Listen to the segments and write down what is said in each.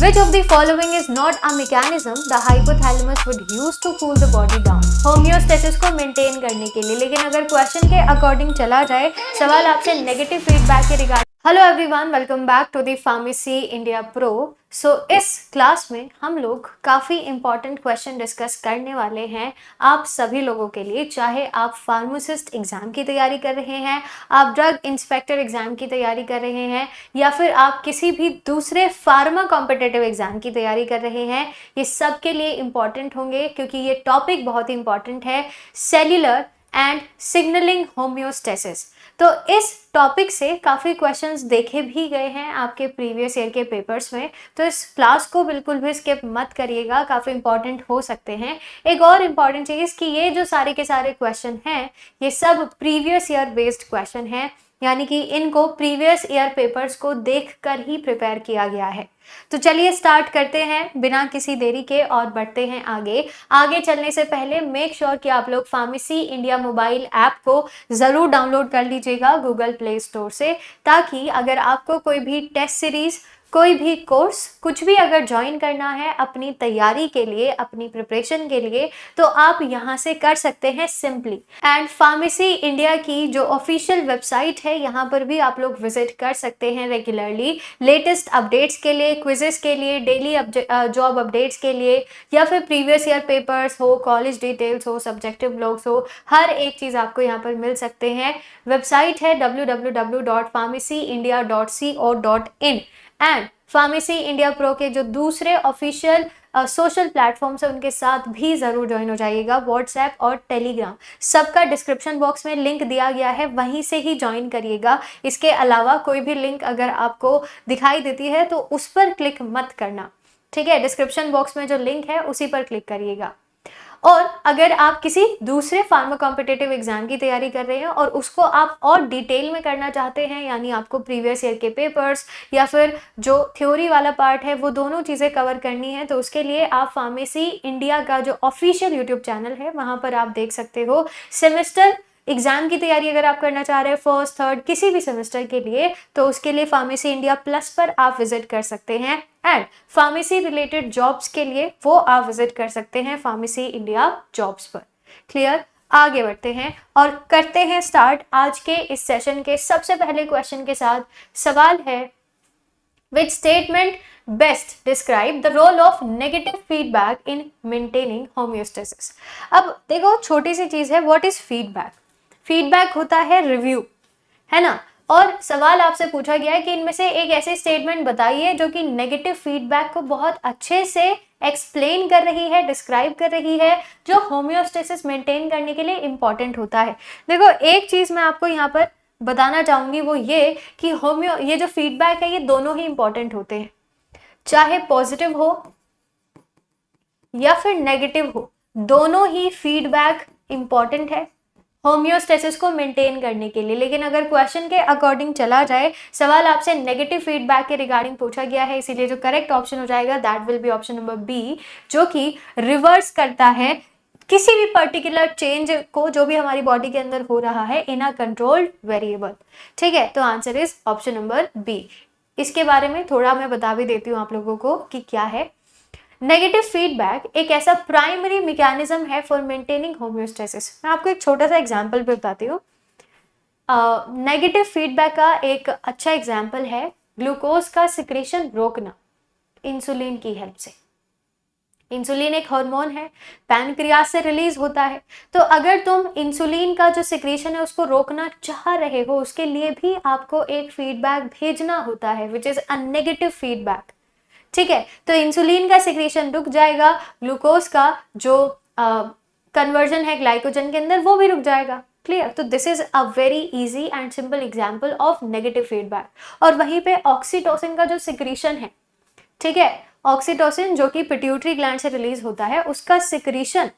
Which of the following is not a mechanism the hypothalamus would use to cool the body down? Homeostasis को maintain करने के लिए। लेकिन अगर question के अकॉर्डिंग चला जाए, सवाल आपसे नेगेटिव फीडबैक के regarding. Hello everyone, welcome back to the pharmacy India pro. इस क्लास में हम लोग काफ़ी इंपॉर्टेंट क्वेश्चन डिस्कस करने वाले हैं आप सभी लोगों के लिए, चाहे आप फार्मासिस्ट एग्जाम की तैयारी कर रहे हैं, आप ड्रग इंस्पेक्टर एग्जाम की तैयारी कर रहे हैं, या फिर आप किसी भी दूसरे फार्मा कॉम्पिटिटिव एग्जाम की तैयारी कर रहे हैं। ये सब के लिए इंपॉर्टेंट होंगे क्योंकि ये टॉपिक बहुत ही इंपॉर्टेंट है, सेल्यूलर एंड सिग्नलिंग होम्योस्टेसिस। तो इस टॉपिक से काफ़ी क्वेश्चंस देखे भी गए हैं आपके प्रीवियस ईयर के पेपर्स में, तो इस क्लास को बिल्कुल भी स्किप मत करिएगा, काफ़ी इंपॉर्टेंट हो सकते हैं। एक और इम्पॉर्टेंट चीज़ कि ये जो सारे के सारे क्वेश्चन हैं ये सब प्रीवियस ईयर बेस्ड क्वेश्चन हैं, यानी कि इनको प्रीवियस ईयर पेपर्स को देखकर ही प्रिपेयर किया गया है। तो चलिए स्टार्ट करते हैं बिना किसी देरी के और बढ़ते हैं आगे। आगे चलने से पहले मेक श्योर कि आप लोग फार्मेसी इंडिया मोबाइल ऐप को ज़रूर डाउनलोड कर लीजिएगा गूगल प्ले स्टोर से, ताकि अगर आपको कोई भी टेस्ट सीरीज़, कोई भी कोर्स, कुछ भी अगर ज्वाइन करना है अपनी तैयारी के लिए, अपनी प्रिपरेशन के लिए, तो आप यहाँ से कर सकते हैं सिंपली। एंड फार्मेसी इंडिया की जो ऑफिशियल वेबसाइट है यहाँ पर भी आप लोग विजिट कर सकते हैं रेगुलरली, लेटेस्ट अपडेट्स के लिए, क्विजेस के लिए, डेली जॉब अपडेट्स के लिए, या फिर प्रीवियस ईयर पेपर्स हो, कॉलेज डिटेल्स हो, सब्जेक्टिव ब्लॉग्स हो, हर एक चीज़ आपको यहाँ पर मिल सकते हैं। वेबसाइट है www.pharmacyindia.co.in and pharmacy India pro के जो दूसरे ऑफिशियल सोशल प्लेटफॉर्म्स है उनके साथ भी ज़रूर ज्वाइन हो जाइएगा। व्हाट्सएप और टेलीग्राम सबका डिस्क्रिप्शन बॉक्स में लिंक दिया गया है, वहीं से ही ज्वाइन करिएगा। इसके अलावा कोई भी लिंक अगर आपको दिखाई देती है तो उस पर क्लिक मत करना, ठीक है? डिस्क्रिप्शन बॉक्स में जो लिंक है उसी पर क्लिक करिएगा। और अगर आप किसी दूसरे फार्मा कॉम्पिटिटिव एग्जाम की तैयारी कर रहे हैं और उसको आप और डिटेल में करना चाहते हैं, यानी आपको प्रीवियस ईयर के पेपर्स या फिर जो थ्योरी वाला पार्ट है वो दोनों चीज़ें कवर करनी है, तो उसके लिए आप फार्मेसी इंडिया का जो ऑफिशियल यूट्यूब चैनल है वहाँ पर आप देख सकते हो। सेमेस्टर एग्जाम की तैयारी अगर आप करना चाह रहे हैं, फर्स्ट थर्ड किसी भी सेमेस्टर के लिए, तो उसके लिए फार्मेसी इंडिया प्लस पर आप विजिट कर सकते हैं। एंड फार्मेसी रिलेटेड जॉब्स के लिए वो आप विजिट कर सकते हैं फार्मेसी इंडिया जॉब्स पर। क्लियर? आगे बढ़ते हैं और करते हैं स्टार्ट आज के इस सेशन के सबसे पहले क्वेश्चन के साथ। सवाल है, which statement best describe the role of negative feedback in maintaining homeostasis? अब देखो, छोटी सी चीज है, what is feedback? फीडबैक होता है रिव्यू, है ना? और सवाल आपसे पूछा गया है कि इनमें से एक ऐसी स्टेटमेंट बताइए जो कि नेगेटिव फीडबैक को बहुत अच्छे से एक्सप्लेन कर रही है, डिस्क्राइब कर रही है, जो होम्योस्टेसिस मेंटेन करने के लिए इंपॉर्टेंट होता है। देखो, एक चीज मैं आपको यहाँ पर बताना चाहूंगी, वो ये कि ये जो फीडबैक है ये दोनों ही इंपॉर्टेंट होते हैं, चाहे पॉजिटिव हो या फिर नेगेटिव हो, दोनों ही फीडबैक इंपॉर्टेंट है होम्योस्टेसिस को मेंटेन करने के लिए। लेकिन अगर क्वेश्चन के अकॉर्डिंग चला जाए, सवाल आपसे नेगेटिव फीडबैक के रिगार्डिंग पूछा गया है, इसीलिए जो करेक्ट ऑप्शन हो जाएगा that will be option number B, जो कि रिवर्स करता है किसी भी पर्टिकुलर चेंज को जो भी हमारी बॉडी के अंदर हो रहा है इन अ कंट्रोल्ड वेरिएबल। ठीक है, तो answer is option number B. इसके बारे में थोड़ा मैं बता भी देती हूँ आप लोगों को कि क्या है। नेगेटिव फीडबैक एक ऐसा प्राइमरी मैकेनिज्म है फॉर मेंटेनिंग होम्योस्टेसिस। मैं आपको एक छोटा सा एग्जांपल भी बताती हूँ। नेगेटिव फीडबैक का एक अच्छा एग्जांपल है ग्लूकोज का सिक्रेशन रोकना इंसुलिन की हेल्प से। इंसुलिन एक हार्मोन है, पैनक्रियास से रिलीज होता है, तो अगर तुम इंसुलिन का जो सिक्रेशन है उसको रोकना चाह रहे हो, उसके लिए भी आपको एक फीडबैक भेजना होता है, which is a negative feedback. ठीक है, तो इंसुलिन का सिक्रेशन रुक जाएगा, ग्लूकोज का जो कन्वर्जन है ग्लाइकोजन के अंदर वो भी रुक जाएगा। क्लियर? तो this is a very easy and simple example of negative feedback. और वहीं पे ऑक्सीटोसिन का जो सिक्रेशन है, ठीक है, ऑक्सीटोसिन जो कि पिट्यूटरी ग्लैंड से रिलीज होता है, उसका सिक्रेशन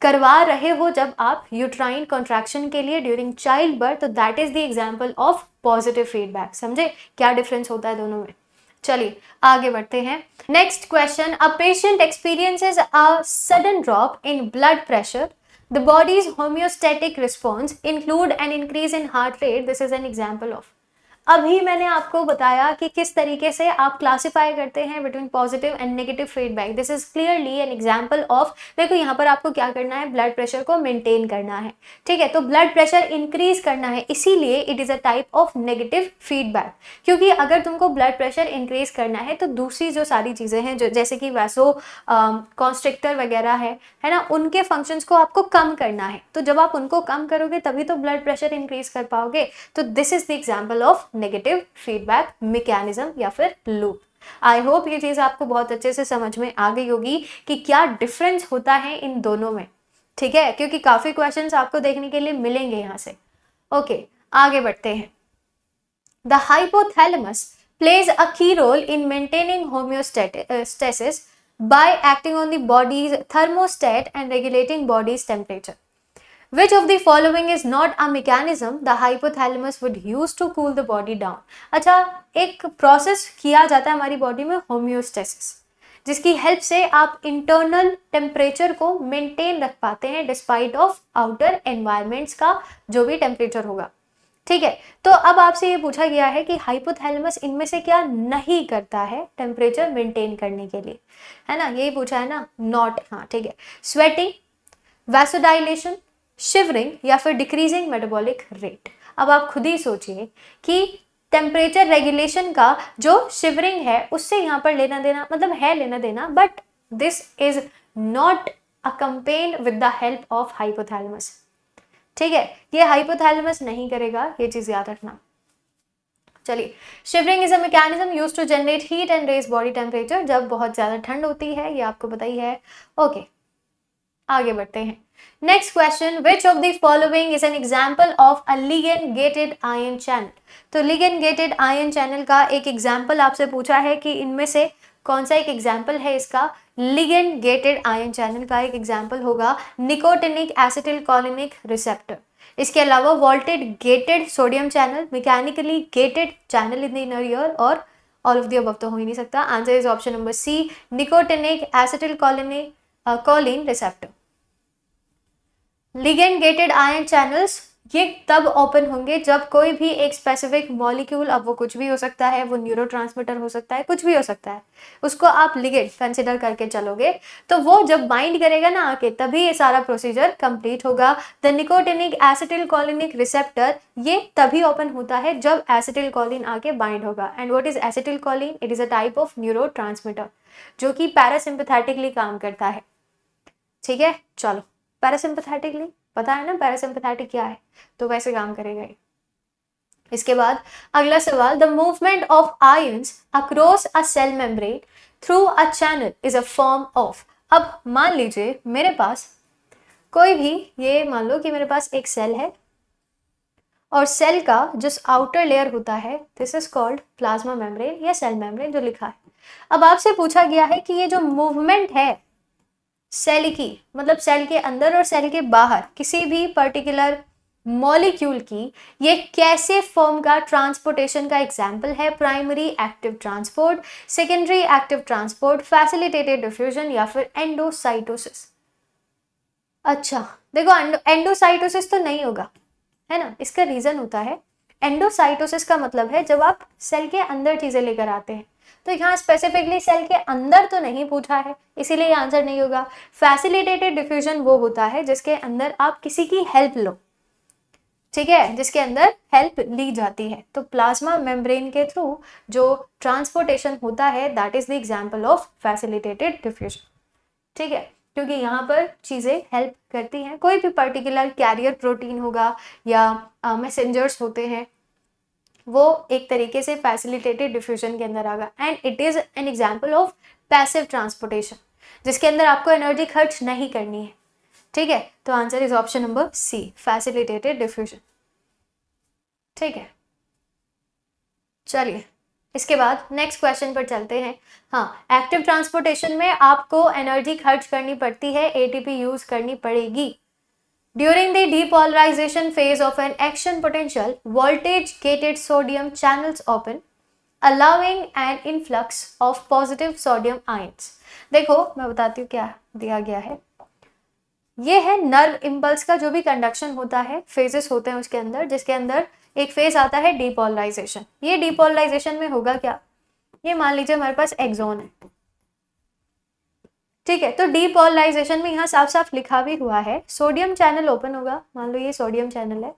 करवा रहे हो जब आप यूट्राइन कॉन्ट्रैक्शन के लिए ड्यूरिंग चाइल्ड बर्थ, तो that is the example of positive feedback. समझे क्या डिफरेंस होता है दोनों में? चलिए आगे बढ़ते हैं। Next question, a patient experiences a sudden drop in blood pressure, the bodies homeostatic response include an increase in heart rate, this is an example of. अभी मैंने आपको बताया कि किस तरीके से आप क्लासिफाई करते हैं between positive and negative feedback. This is clearly an example of, देखो यहाँ पर आपको क्या करना है, ब्लड प्रेशर को मेंटेन करना है, ठीक है। तो ब्लड प्रेशर इंक्रीज करना है, इसीलिए it is a type of negative feedback. क्योंकि अगर तुमको ब्लड प्रेशर इंक्रीज करना है तो दूसरी जो सारी चीजें हैं, जो जैसे कि वैसो कॉन्स्ट्रिक्टर वगैरह है ना, उनके फंक्शंस को आपको कम करना है। तो जब आप उनको कम करोगे तभी तो ब्लड प्रेशर इंक्रीज कर पाओगे। तो this is the example of negative feedback mechanism या फिर लूप। आई होप ये चीज आपको बहुत अच्छे से समझ में आ गई होगी कि क्या डिफरेंस होता है इन दोनों में, ठीक है, क्योंकि काफी क्वेश्चंस आपको देखने के लिए मिलेंगे यहां से। ओके, आगे बढ़ते हैं। The hypothalamus plays a key role in maintaining homeostasis by acting on the body's thermostat and regulating body's temperature. Which of the following is not a mechanism the hypothalamus would use to cool the body down? अच्छा, एक process किया जाता है हमारी body में homeostasis, जिसकी help से आप इंटरनल टेम्परेचर को मेंटेन रख पाते हैं डिस्पाइट ऑफ आउटर एनवायरमेंट्स का जो भी टेम्परेचर होगा, ठीक है। तो अब आपसे ये पूछा गया है कि हाइपोथैलेमस इनमें से क्या नहीं करता है टेम्परेचर मेंटेन करने के लिए, है ना, यही पूछा है ना, नॉट, हाँ ठीक है। स्वेटिंग, वैसोडाइलेशन, शिवरिंग या फिर डिक्रीजिंग मेटाबॉलिक रेट। अब आप खुद ही सोचिए कि टेम्परेचर रेगुलेशन का जो शिवरिंग है उससे यहाँ पर लेना देना, मतलब है लेना देना, but this is not accompanied with the help of hypothalamus, ठीक है, ये हाइपोथैलेमस नहीं करेगा, ये चीज याद रखना। चलिए, shivering is a mechanism used to generate heat and raise body temperature, जब बहुत ज्यादा ठंड होती है, ये आपको पता ही है। ओके, आगे बढ़ते हैं। Next question, which of the following is an example of a ligand gated ion channel. तो लिगेंड गेटेड आयन चैनल का एक एग्जाम्पल आपसे पूछा है कि इनमें से कौन सा एक एग्जाम्पल है इसका। लिगेंड गेटेड आयन चैनल का एक एग्जाम्पल होगा निकोटिनिक एसिटिलकोलिनिक रिसेप्टर। इसके अलावा voltage gated sodium channel, mechanically gated channel in the inner ear, और ऑल ऑफ द अबव तो हो ही नहीं सकता। Answer is option number C, nicotinic acetylcholinic choline receptor. Ligand gated ion channels ये तब ओपन होंगे जब कोई भी एक स्पेसिफिक मॉलिक्यूल, अब वो कुछ भी हो सकता है, वो न्यूरोट्रांसमीटर हो सकता है, कुछ भी हो सकता है, उसको आप लिगेंड कंसिडर करके चलोगे तो वो जब बाइंड करेगा ना आके, तभी ये सारा प्रोसीजर कंप्लीट होगा। द निकोटिनिक एसिटिलकोलिनिक रिसेप्टर ये तभी ओपन होता है जब एसिटिलकोलिन आके बाइंड होगा। And what is acetylcholine? It is a type of neurotransmitter जो कि पैरासिम्पैथेटिकली काम करता है, ठीक है। चलो, पैरासिम्पैथेटिकली पता है ना पैरासिम्पैथेटिक क्या है, तो वैसे काम करेगा ये। इसके बाद अगला सवाल, the movement of ions across a cell membrane through a channel is a form of. अब मान लीजिए मेरे पास कोई भी, ये मान लो कि मेरे पास एक सेल है और सेल का जो आउटर लेयर होता है this is called plasma membrane या सेल मेम्ब्रेन जो लिखा है। अब आपसे पूछा गया है कि ये जो मूवमेंट है सेल की, मतलब सेल के अंदर और सेल के बाहर किसी भी पर्टिकुलर मॉलिक्यूल की, ये कैसे फॉर्म का ट्रांसपोर्टेशन का एग्जाम्पल है। Primary active transport, secondary active transport, facilitated diffusion या फिर एंडोसाइटोसिस। अच्छा देखो, एंडोसाइटोसिस तो नहीं होगा, है ना, इसका रीजन होता है, एंडोसाइटोसिस का मतलब है जब आप सेल के अंदर चीजें लेकर आते हैं, तो यहाँ स्पेसिफिकली सेल के अंदर तो नहीं पूछा है, इसीलिए आंसर नहीं होगा। फैसिलिटेटेड डिफ्यूजन वो होता है जिसके अंदर आप किसी की हेल्प लो, ठीक है, जिसके अंदर हेल्प ली जाती है। तो प्लाज्मा मेम्ब्रेन के थ्रू जो ट्रांसपोर्टेशन होता है that is the example of facilitated diffusion, ठीक है, क्योंकि यहाँ पर चीजें हेल्प करती हैं। कोई भी पर्टिकुलर कैरियर प्रोटीन होगा या मैसेंजर्स होते हैं, वो एक तरीके से फैसिलिटेटेड डिफ्यूजन के अंदर आएगा। And it is an example of passive transportation, जिसके अंदर आपको एनर्जी खर्च नहीं करनी है, ठीक है। तो answer is option number C, facilitated diffusion, ठीक है। चलिए, इसके बाद नेक्स्ट क्वेश्चन पर चलते हैं। हाँ, एक्टिव ट्रांसपोर्टेशन में आपको एनर्जी खर्च करनी पड़ती है, एटीपी यूज करनी पड़ेगी। During the depolarization phase of an action potential, voltage-gated sodium channels open, allowing an influx of positive sodium ions. देखो मैं बताती हूँ क्या दिया गया है। ये है नर्व इम्पल्स का जो भी कंडक्शन होता है, फेजेस होते हैं उसके अंदर, जिसके अंदर एक फेज आता है डीपोलराइजेशन। ये डीपोलराइजेशन में होगा क्या, ये मान लीजिए हमारे पास एक्सॉन है, ठीक है, तो डीपोलराइजेशन में यहाँ साफ साफ लिखा भी हुआ है सोडियम चैनल ओपन होगा, मान लो ये सोडियम चैनल है,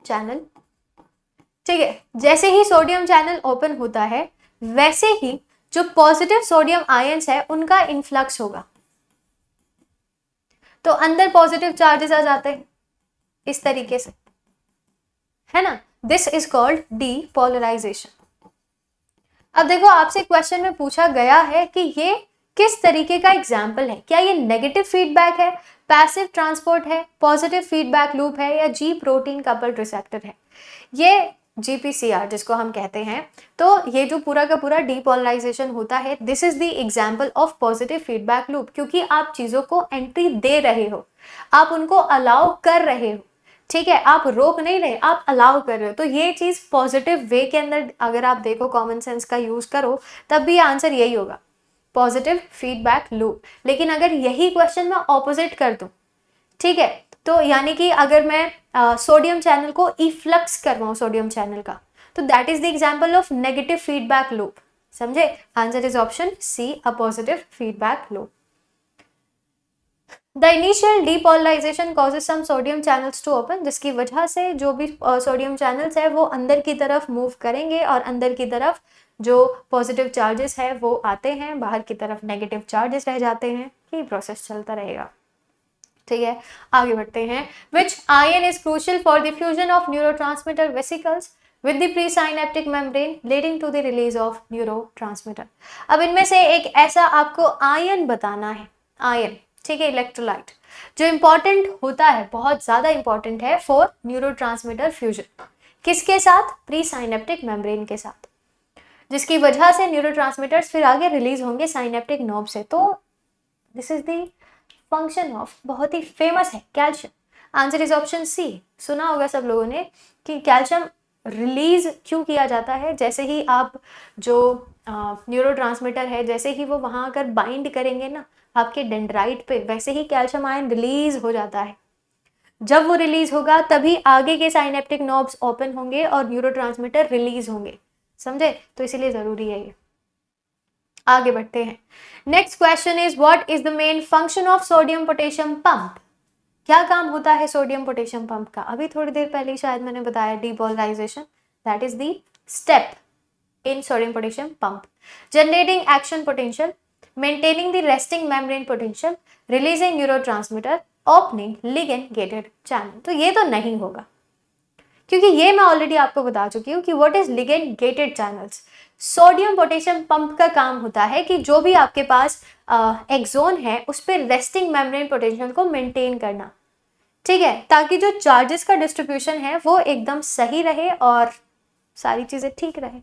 चैनल, ठीक है, जैसे ही सोडियम चैनल ओपन होता है वैसे ही जो पॉजिटिव सोडियम आयंस है उनका इन्फ्लक्स होगा, तो अंदर पॉजिटिव चार्जेस आ जाते हैं इस तरीके से, है ना, दिस इज कॉल्ड डीपोलराइजेशन। अब देखो आपसे क्वेश्चन में पूछा गया है कि ये किस तरीके का एग्जाम्पल है, क्या ये नेगेटिव फीडबैक है, पैसिव ट्रांसपोर्ट है, पॉजिटिव फीडबैक लूप है, या जी प्रोटीन कपल्ड रिसेप्टर है। ये GPCR जिसको हम कहते हैं, तो ये जो पूरा का पूरा डीपोलराइजेशन होता है, this is the example of positive feedback loop, क्योंकि आप चीजों को एंट्री दे रहे हो, आप उनको अलाउ कर रहे हो, ठीक है, आप रोक नहीं रहे, आप अलाउ कर रहे हो, तो ये चीज पॉजिटिव वे के अंदर अगर आप देखो, कॉमन सेंस का यूज करो, तब भी आंसर यही होगा, पॉजिटिव फीडबैक लूप। लेकिन अगर यही क्वेश्चन मैं ऑपोजिट कर दूं, ठीक है, तो यानी कि अगर मैं सोडियम चैनल को इफ्लक्स करवाऊं सोडियम चैनल का, तो that is the example of negative feedback loop, समझे, answer is option C, a positive feedback loop. The initial depolarisation causes some sodium channels to open, जिसकी वजह से जो भी सोडियम चैनल्स है वो अंदर की तरफ मूव करेंगे और अंदर की तरफ जो पॉजिटिव चार्जेस है वो आते हैं, बाहर की तरफ नेगेटिव चार्जेस रह जाते हैं, ये प्रोसेस चलता रहेगा, ठीक है। आगे बढ़ते हैं, विच ion is crucial for the fusion of neurotransmitter vesicles with the presynaptic membrane leading to the release of neurotransmitter। अब इनमें से एक ऐसा आपको आयन बताना है, आयन, ठीक है, इलेक्ट्रोलाइट, जो इंपॉर्टेंट होता है, बहुत ज्यादा इंपॉर्टेंट है फॉर न्यूरोट्रांसमीटर फ्यूजन, किसके साथ, प्रीसाइनेप्टिक मेम्ब्रेन के साथ, जिसकी वजह से न्यूरोट्रांसमीटर्स फिर आगे रिलीज होंगे साइनेप्टिक नोब से। तो this is the function of, बहुत ही फेमस है, calcium. Answer is option C. सुना होगा सब लोगों ने कि कैल्शियम रिलीज क्यों किया जाता है, जैसे ही आप जो न्यूरोट्रांसमीटर है, जैसे ही वो वहां आकर बाइंड करेंगे ना आपके डेंड्राइट पे, वैसे ही कैल्शियम आयन रिलीज हो जाता है। जब वो रिलीज होगा तभी आगे के साइनेप्टिक नोब्स ओपन होंगे और न्यूरोट्रांसमीटर रिलीज होंगे, समझे, तो इसीलिए जरूरी है ये। आगे बढ़ते हैं, next question is what is the main function of sodium potassium pump. क्या काम होता है सोडियम पोटेशियम पंप का, अभी थोड़ी देर पहले शायद मैंने बताया, depolarization, that is the step in sodium potassium pump, generating action potential, maintaining the resting membrane potential, releasing neurotransmitter, opening ligand gated channel। तो ये तो नहीं होगा, क्योंकि ये मैं ऑलरेडी आपको बता चुकी हूँ कि what is ligand gated channels. Sodium potassium pump का काम होता है कि जो भी आपके पास एक्सोन है उस पर रेस्टिंग मेम्ब्रेन पोटेंशियल को मेंटेन करना, ठीक है, ताकि जो चार्जेस का डिस्ट्रीब्यूशन है वो एकदम सही रहे और सारी चीजें ठीक रहे,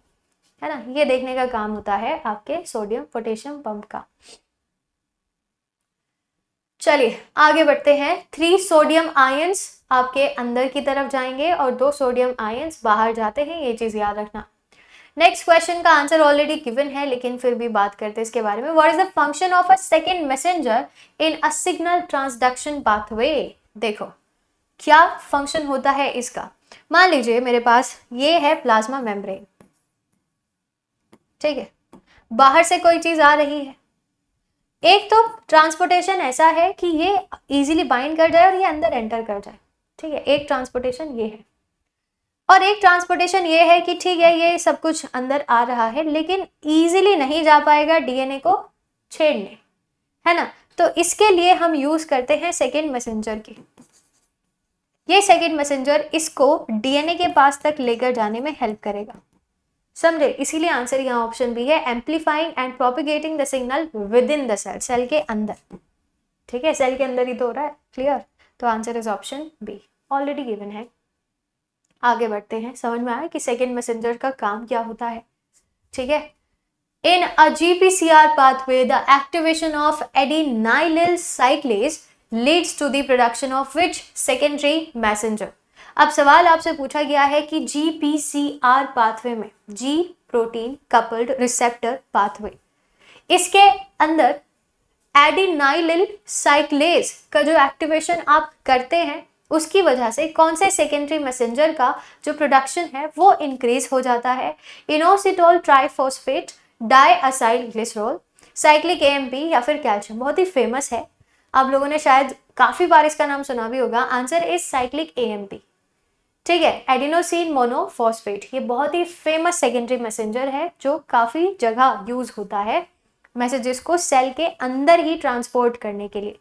है ना, ये देखने का काम होता है आपके सोडियम पोटेशियम पंप का। चलिए आगे बढ़ते हैं, 3 सोडियम आयंस आपके अंदर की तरफ जाएंगे और 2 सोडियम आयंस बाहर जाते हैं, ये चीज याद रखना। नेक्स्ट क्वेश्चन का आंसर ऑलरेडी गिवन है, लेकिन फिर भी बात करते हैं इसके बारे में। What is the function of a second messenger in a signal transduction pathway. देखो क्या फंक्शन होता है इसका, मान लीजिए मेरे पास ये है प्लाज्मा मेम्ब्रेन, ठीक है, बाहर से कोई चीज आ रही है, एक तो ट्रांसपोर्टेशन ऐसा है कि ये इजीली बाइंड कर जाए और ये अंदर एंटर कर जाए, ठीक है, एक ट्रांसपोर्टेशन ये है, और एक ट्रांसपोर्टेशन ये है कि ठीक है ये सब कुछ अंदर आ रहा है लेकिन इजीली नहीं जा पाएगा डीएनए को छेड़ने, है ना, तो इसके लिए हम यूज करते हैं सेकेंड मैसेंजर की। ये सेकेंड मैसेंजर इसको डीएनए के पास तक लेकर जाने में हेल्प करेगा, समझे, इसीलिए आंसर यहाँ ऑप्शन बी है, amplifying and propagating the signal within the cell, cell के अंदर, ठीक है, सेल के अंदर ही तो हो रहा है, क्लियर, तो answer is option B, already given है। आगे बढ़ते हैं, समझ में आया कि सेकेंड मैसेंजर का काम क्या होता है, ठीक है। इन अ GPCR pathway the activation of adenylyl cyclase leads to the production of which secondary messenger। अब सवाल आपसे पूछा गया है कि GPCR पाथवे में, जी प्रोटीन कपल्ड रिसेप्टर पाथवे, इसके अंदर एडिनाइलिल साइक्लेज का जो एक्टिवेशन आप करते हैं उसकी वजह से कौन से सेकेंडरी मैसेंजर का जो प्रोडक्शन है वो इंक्रीज हो जाता है? Inositol triphosphate, diacyl glycerol, cyclic AMP या फिर कैल्शियम। बहुत ही फेमस है, आप लोगों ने शायद काफी बार इसका नाम सुना भी होगा। Answer is cyclic AMP. ठीक है, एडिनोसिन मोनोफॉस्फेट, ये बहुत ही फेमस सेकेंडरी मैसेंजर है जो काफी जगह यूज होता है मैसेजेस को सेल के अंदर ही ट्रांसपोर्ट करने के लिए।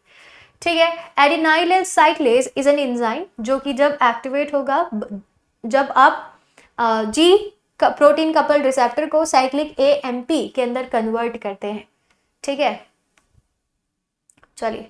ठीक है, एडिनाइलिल साइक्लेज इज एन एंजाइम जो कि जब एक्टिवेट होगा जब आप जी प्रोटीन कपल रिसेप्टर को साइक्लिक एएमपी के अंदर कन्वर्ट करते हैं। ठीक है, चलिए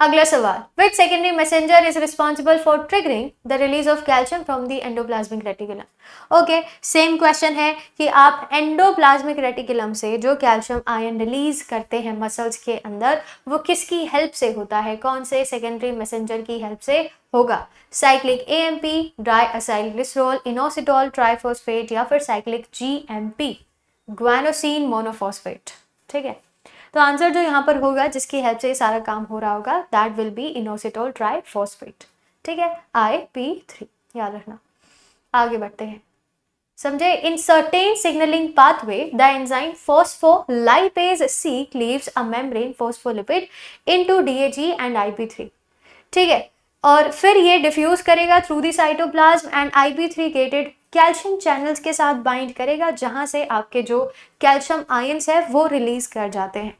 अगला सवाल, which secondary messenger is responsible for triggering the release of calcium from the endoplasmic reticulum. Okay, same question है कि आप एंडोप्लाज्मिक रेटिकुलम से जो कैल्शियम आयन रिलीज करते हैं मसल्स के अंदर वो किसकी हेल्प से होता है? कौन से सेकेंडरी मैसेंजर की हेल्प से होगा? Cyclic AMP, diacyl glycerol, inositol triphosphate या फिर साइक्लिक जीएमपी, ग्वानोसिन मोनोफॉस्फेट। ठीक है, तो आंसर जो यहाँ पर होगा जिसकी हेल्प से ये सारा काम हो रहा होगा that will B inositol triphosphate. ठीक है, IP3 याद रखना। आगे बढ़ते हैं, समझे। In certain signalling pathway the enzyme phospholipase C cleaves a membrane phospholipid into DAG and IP3। ठीक है, और फिर ये डिफ्यूज करेगा through the cytoplasm and IP3 gated calcium channels के साथ बाइंड करेगा जहां से आपके जो कैल्शियम आयंस है वो रिलीज कर जाते हैं।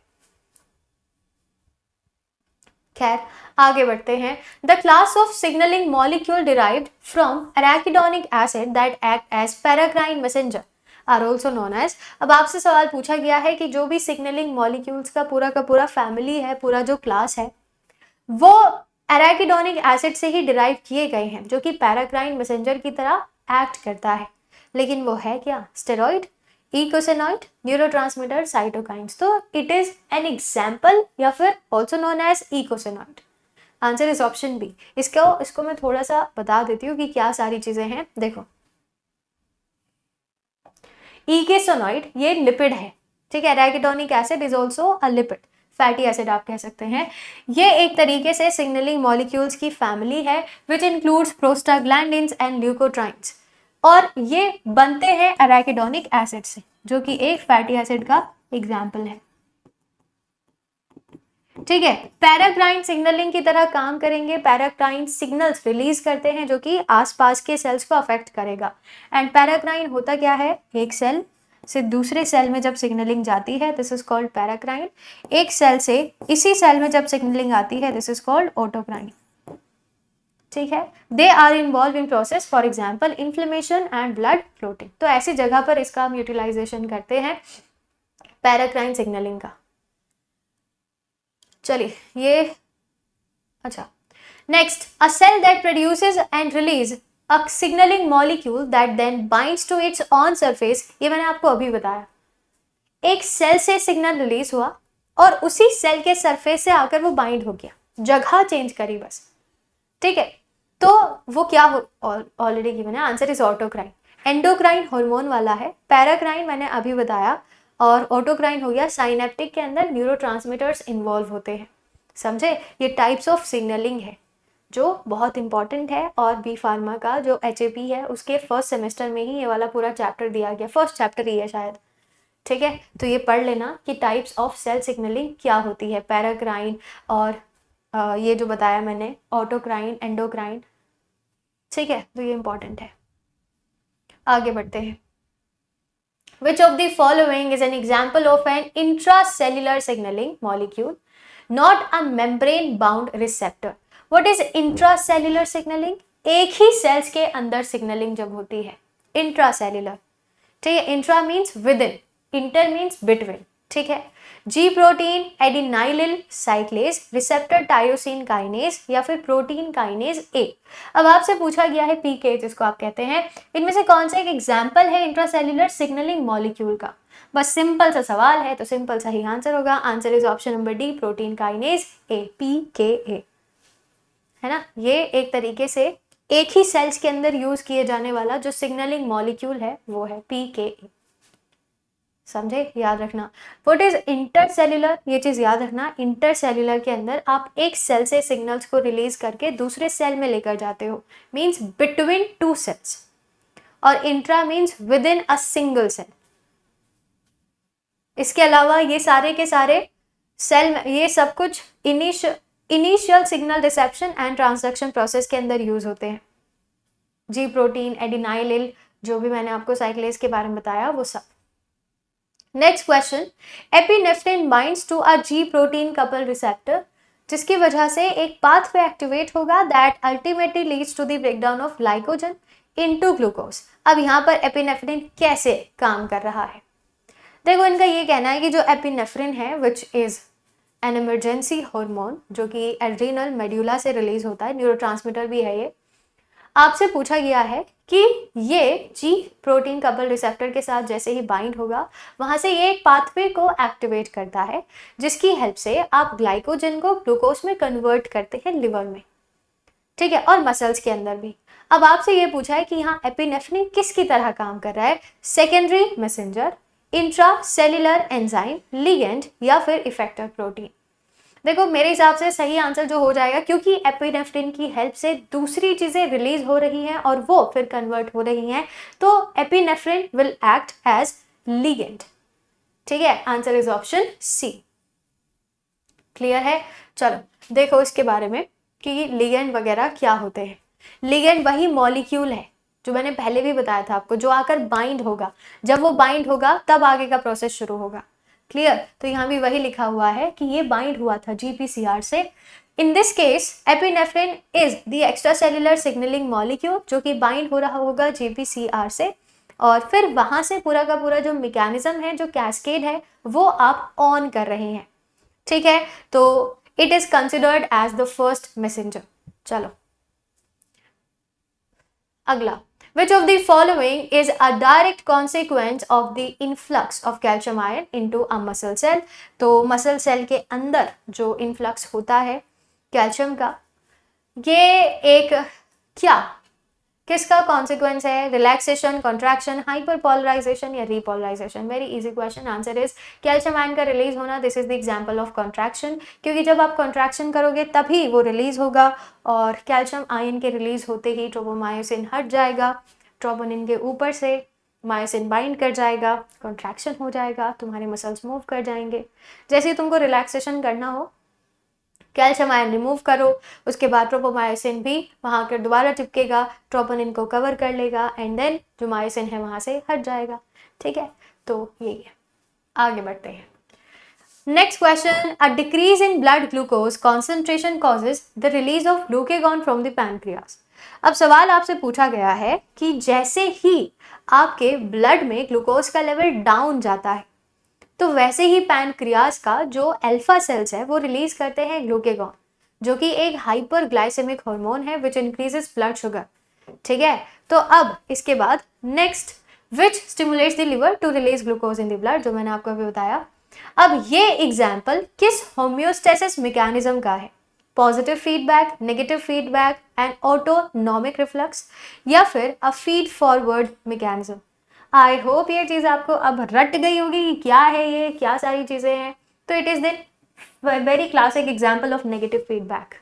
खैर आगे बढ़ते हैं। The class of signaling molecule derived from arachidonic acid that act as paracrine messenger are also known as. अब आपसे सवाल पूछा गया है कि जो भी सिग्नलिंग मॉलिक्यूल्स का पूरा फैमिली है, पूरा जो क्लास है वो एराकिडोनिक एसिड से ही डिराइव किए गए हैं जो कि पैराक्राइन मैसेंजर की तरह एक्ट करता है, लेकिन वो है क्या? Steroid, eicosanoid, neurotransmitter, cytokines. तो इट इज एन एग्जाम्पल या फिर also known as eicosanoid. Answer is option B. इसको मैं थोड़ा सा बता देती हूँ कि क्या सारी चीजें हैं। देखो, ईकोसेनॉइड ये लिपिड है। ठीक है, arachidonic acid is also a lipid, fatty acid आप कह सकते हैं। ये एक तरीके से सिग्नलिंग मॉलिक्यूल्स की फैमिली है which includes prostaglandins and leukotrienes, और ये बनते हैं एराकिडोनिक एसिड से जो कि एक फैटी एसिड का एग्जाम्पल है। ठीक है, पैराक्राइन सिग्नलिंग की तरह काम करेंगे। पैराक्राइन सिग्नल्स रिलीज करते हैं जो कि आसपास के सेल्स को अफेक्ट करेगा। एंड पैराक्राइन होता क्या है? एक सेल से दूसरे सेल में जब सिग्नलिंग जाती है दिस इज कॉल्ड पैराक्राइन। एक सेल से इसी सेल में जब सिग्नलिंग आती है दिस इज कॉल्ड ऑटोक्राइन। ठीक है, they are involve in process for example inflammation and blood clotting. तो ऐसी जगह पर इसका हम यूटिलाइजेशन करते हैं पैराक्राइन सिग्नलिंग का। चलिए ये अच्छा, next, a cell that produces and release a signaling molecule that then binds to its own surface. ये मैंने आपको अभी बताया, एक सेल से सिग्नल रिलीज हुआ और उसी सेल के सरफेस से आकर वो बाइंड हो गया, जगह चेंज करी बस। ठीक है, तो वो क्या हो ऑलरेडी गिवन है। Answer is autocrine. Endocrine hormone वाला है, पैराक्राइन मैंने अभी बताया, और ऑटोक्राइन हो गया साइनेप्टिक के अंदर न्यूरोट्रांसमीटर्स इन्वॉल्व होते हैं। समझे, ये टाइप्स ऑफ सिग्नलिंग है जो बहुत इंपॉर्टेंट है। और बी फार्मा का जो HAP है उसके फर्स्ट सेमेस्टर में ही ये वाला पूरा चैप्टर दिया गया, फर्स्ट चैप्टर ही है शायद। ठीक है, तो ये पढ़ लेना कि टाइप्स ऑफ सेल सिग्नलिंग क्या होती है, पैराक्राइन और ये जो बताया मैंने ऑटोक्राइन, एंडोक्राइन। ठीक है, तो ये इंपॉर्टेंट है। आगे बढ़ते हैं। Which of the following is an example of an intracellular signaling molecule, not a membrane-bound receptor? What is intracellular signaling? एक ही सेल्स के अंदर सिग्नलिंग जब होती है, इंट्रासेल्युलर। ठीक है, intra means within, inter means between. ठीक है, G protein, adenylyl cyclase, receptor tyrosine kinase या फिर प्रोटीन काइनेज ए। अब आपसे पूछा गया है PK जिसको आप कहते हैं, इनमें से कौन सा एक एग्जाम्पल है इंट्रासेल्युलर सिग्नलिंग मॉलिक्यूल का? बस सिंपल सा सवाल है तो सिंपल सा ही आंसर होगा। Answer is option number D, protein kinase A, PKA। है ना, ये एक तरीके से एक ही सेल्स के अंदर यूज किए जाने वाला जो सिग्नलिंग मॉलिक्यूल है वो है PKA। समझे, याद रखना। व्हाट इज इंटरसेल्यूलर, ये चीज याद रखना। इंटरसेल्यूलर के अंदर आप एक सेल से सिग्नल्स को रिलीज करके दूसरे सेल में लेकर जाते हो, मींस बिटवीन टू सेल्स। और intra means within a single cell. इसके अलावा ये सारे के सारे सेल में ये सब कुछ initial signal reception and transduction process के अंदर यूज होते हैं। जी प्रोटीन, एडिनाइलिल, जो भी मैंने आपको साइक्लेज के बारे में बताया वो सब। Next question, epinephrine binds to a G protein couple receptor, जिसकी वजह से एक पाथवे एक्टिवेट होगा that ultimately leads to the breakdown of glycogen into glucose. अब यहाँ पर एपिनेफ्रिन कैसे काम कर रहा है? देखो, इनका ये कहना है कि जो एपिनेफ्रिन है which is an emergency hormone, जो कि एड्रीनल मेड्यूला से रिलीज होता है, न्यूरोट्रांसमीटर भी है ये। आपसे पूछा गया है कि ये जी प्रोटीन कपल रिसेप्टर के साथ जैसे ही बाइंड होगा, वहां से ये एक पाथवे को एक्टिवेट करता है, जिसकी हेल्प से आप ग्लाइकोजन को ग्लूकोज में कन्वर्ट करते हैं लिवर में, ठीक है, और मसल्स के अंदर भी। अब आपसे ये पूछा है कि यहाँ एपिनेफ्रिन किसकी तरह काम कर रहा है? Secondary messenger, intra cellular enzyme, ligand, या फिर इफेक्टर प्रोटीन। देखो, मेरे हिसाब से सही आंसर जो हो जाएगा, क्योंकि एपिनेफ्रिन की हेल्प से दूसरी चीजें रिलीज हो रही हैं और वो फिर कन्वर्ट हो रही हैं, तो epinephrine will act as ligand. ठीक है, answer is option C. Clear है? चलो देखो इसके बारे में कि लिगेंड वगैरह क्या होते हैं। लिगेंड वही मॉलिक्यूल है जो मैंने पहले भी बताया था आपको, जो आकर बाइंड होगा। जब वो बाइंड होगा तब आगे का प्रोसेस शुरू होगा। क्लियर? तो यहाँ भी वही लिखा हुआ है कि ये बाइंड हुआ था GPCR से। In this case epinephrine is the extra cellular signalling molecule, जो कि बाइंड हो रहा होगा GPCR से, और फिर वहां से पूरा का पूरा जो मैकेनिज्म है, जो कैस्केड है, वो आप ऑन कर रहे हैं। ठीक है, तो it is considered as the first messenger. चलो अगला, which of the following is a direct consequence of the influx of calcium ion into a muscle cell? तो मसल सेल के अंदर जो इन्फ्लक्स होता है कैल्शियम का, ये एक क्या किसका कॉन्सिक्वेंस है? रिलैक्सेशन, कॉन्ट्रैक्शन, हाइपरपोलराइजेशन या repolarisation? Very easy question. Answer is calcium ion का रिलीज होना। This is the example of contraction, क्योंकि जब आप कॉन्ट्रैक्शन करोगे तभी वो रिलीज होगा, और कैल्शियम आयन के रिलीज होते ही ट्रोपोमायोसिन हट जाएगा, ट्रोपोनिन के ऊपर से मायोसिन बाइंड कर जाएगा, कॉन्ट्रैक्शन हो जाएगा, तुम्हारे मसल्स मूव कर जाएंगे। जैसे ही तुमको रिलैक्सेशन करना हो, कैल्शियम आयन रिमूव करो, उसके बाद ट्रोपोमायोसिन भी वहां कर दोबारा चिपकेगा, ट्रोपोनिन को कवर कर लेगा, एंड देन जो मायोसिन है वहां से हट जाएगा। ठीक है, तो यही है। आगे बढ़ते हैं। Next question, a decrease in blood glucose concentration causes the release of glucagon from the pancreas. अब सवाल आपसे पूछा गया है कि जैसे ही आपके ब्लड में ग्लूकोज का लेवल डाउन जाता है, तो वैसे ही पैनक्रियाज का जो अल्फा सेल्स है वो रिलीज करते हैं ग्लूकेगॉन, जो कि एक हाइपरग्लाइसेमिक हार्मोन है विच इंक्रीजेस ब्लड शुगर। ठीक है, तो अब इसके बाद next, which stimulates the liver to release glucose in the blood, जो मैंने आपको अभी बताया। अब ये एग्जाम्पल किस होम्योस्टेसिस मैकेनिज्म का है? Positive feedback, negative feedback, and autonomic reflux, या फिर अ feed forward mechanism? I hope ये चीज आपको अब रट गई होगी कि क्या है ये, क्या सारी चीजें हैं। तो it is the very classic example of negative feedback.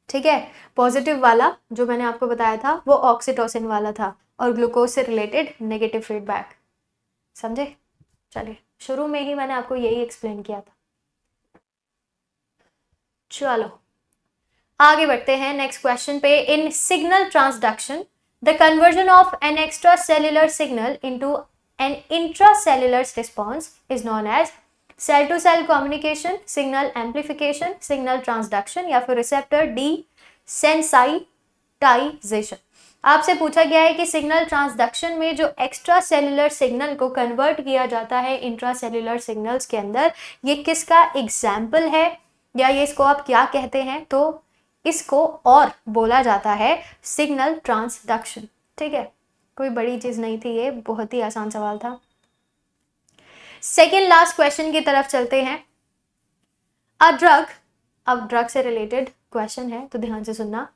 ठीक है, पॉजिटिव वाला जो मैंने आपको बताया था वो ऑक्सीटोसिन वाला था, और ग्लूकोज से रिलेटेड नेगेटिव फीडबैक। समझे? चलिए, शुरू में ही मैंने आपको यही एक्सप्लेन किया था। चलो आगे बढ़ते हैं नेक्स्ट क्वेश्चन पे। In signal transduction the conversion of an extracellular signal into an intracellular response is known as cell to cell communication, signal amplification, signal transduction, या फिर receptor desensitization। आपसे पूछा गया है कि सिग्नल ट्रांसडक्शन में जो एक्स्ट्रा सेल्यूलर सिग्नल को कन्वर्ट किया जाता है इंट्रासेल्यूलर सिग्नल्स के अंदर, ये किसका एग्जाम्पल है, या ये इसको आप क्या कहते हैं? तो इसको और बोला जाता है सिग्नल ट्रांसडक्शन। ठीक है, कोई बड़ी चीज नहीं थी, ये बहुत ही आसान सवाल था। सेकेंड लास्ट क्वेश्चन की तरफ चलते हैं। अ ड्रग, अब ड्रग से रिलेटेड क्वेश्चन है तो ध्यान से सुनना।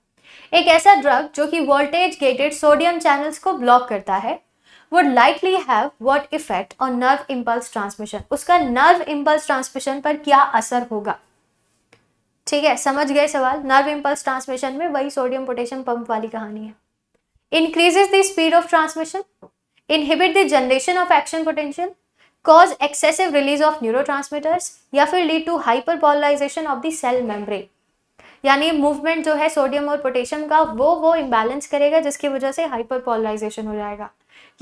एक ऐसा ड्रग जो कि वोल्टेज गेटेड सोडियम चैनल्स को ब्लॉक करता है, would likely have what effect on nerve impulse transmission, उसका nerve impulse transmission पर क्या असर होगा। ठीक है, समझ गए सवाल। नर्व इम्पल्स ट्रांसमिशन में वही सोडियम पोटेशियम पंप वाली कहानी है। Increases the speed of transmission, inhibit the generation of action potential, cause excessive release of neurotransmitters, या फिर lead to hyperpolarization of the cell membrane. यानी मूवमेंट जो है सोडियम और पोटेशियम का वो इम्बैलेंस करेगा, जिसकी वजह से हाइपरपोलराइजेशन हो जाएगा।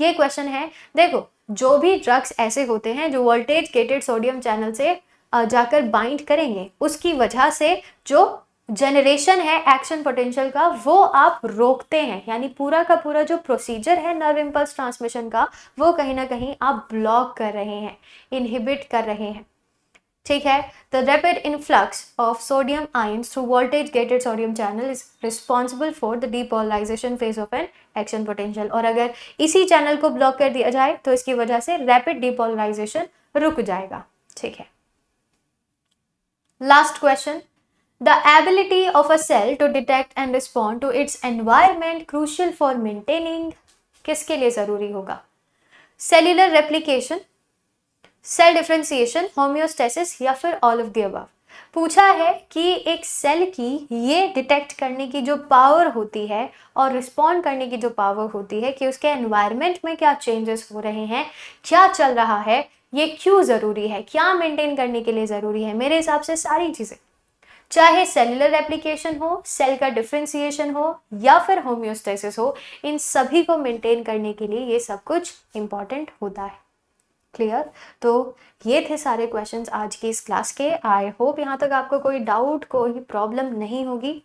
ये क्वेश्चन है। देखो, जो भी ड्रग्स ऐसे होते हैं जो वोल्टेज गेटेड सोडियम चैनल से जाकर बाइंड करेंगे, उसकी वजह से जो जनरेशन है एक्शन पोटेंशियल का वो आप रोकते हैं, यानी पूरा का पूरा जो प्रोसीजर है नर्व इम्पल्स ट्रांसमिशन का वो कहीं ना कहीं आप ब्लॉक कर रहे हैं, इनहिबिट कर रहे हैं। ठीक है, the rapid influx of sodium ions through voltage gated sodium channel is responsible for the depolarization phase of an action potential. और अगर इसी चैनल को ब्लॉक कर दिया जाए तो इसकी वजह से रैपिड डीपोलराइजेशन रुक जाएगा। ठीक है, last question, the ability of a cell to detect and respond to its environment crucial for maintaining, किसके लिए जरूरी होगा? Cellular replication, cell differentiation, homeostasis, या फिर ऑल ऑफ द अबव। पूछा है कि एक सेल की ये डिटेक्ट करने की जो पावर होती है और रिस्पॉन्ड करने की जो पावर होती है कि उसके एनवायरनमेंट में क्या चेंजेस हो रहे हैं, क्या चल रहा है, ये क्यों ज़रूरी है, क्या मेंटेन करने के लिए ज़रूरी है। मेरे हिसाब से सारी चीज़ें, चाहे सेल्युलर रेप्लिकेशन हो, सेल का डिफरेंशिएशन हो, या फिर होम्योस्टेसिस हो, इन सभी को मेंटेन करने के लिए ये सब कुछ इंपॉर्टेंट होता है। क्लियर? तो ये थे सारे क्वेश्चंस आज की इस क्लास के। आई होप यहाँ तक आपको कोई डाउट, कोई प्रॉब्लम नहीं होगी।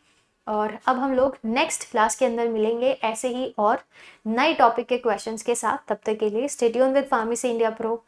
और अब हम लोग नेक्स्ट क्लास के अंदर मिलेंगे ऐसे ही और नए टॉपिक के क्वेश्चंस के साथ। तब तक के लिए stay tuned with pharmacy India pro.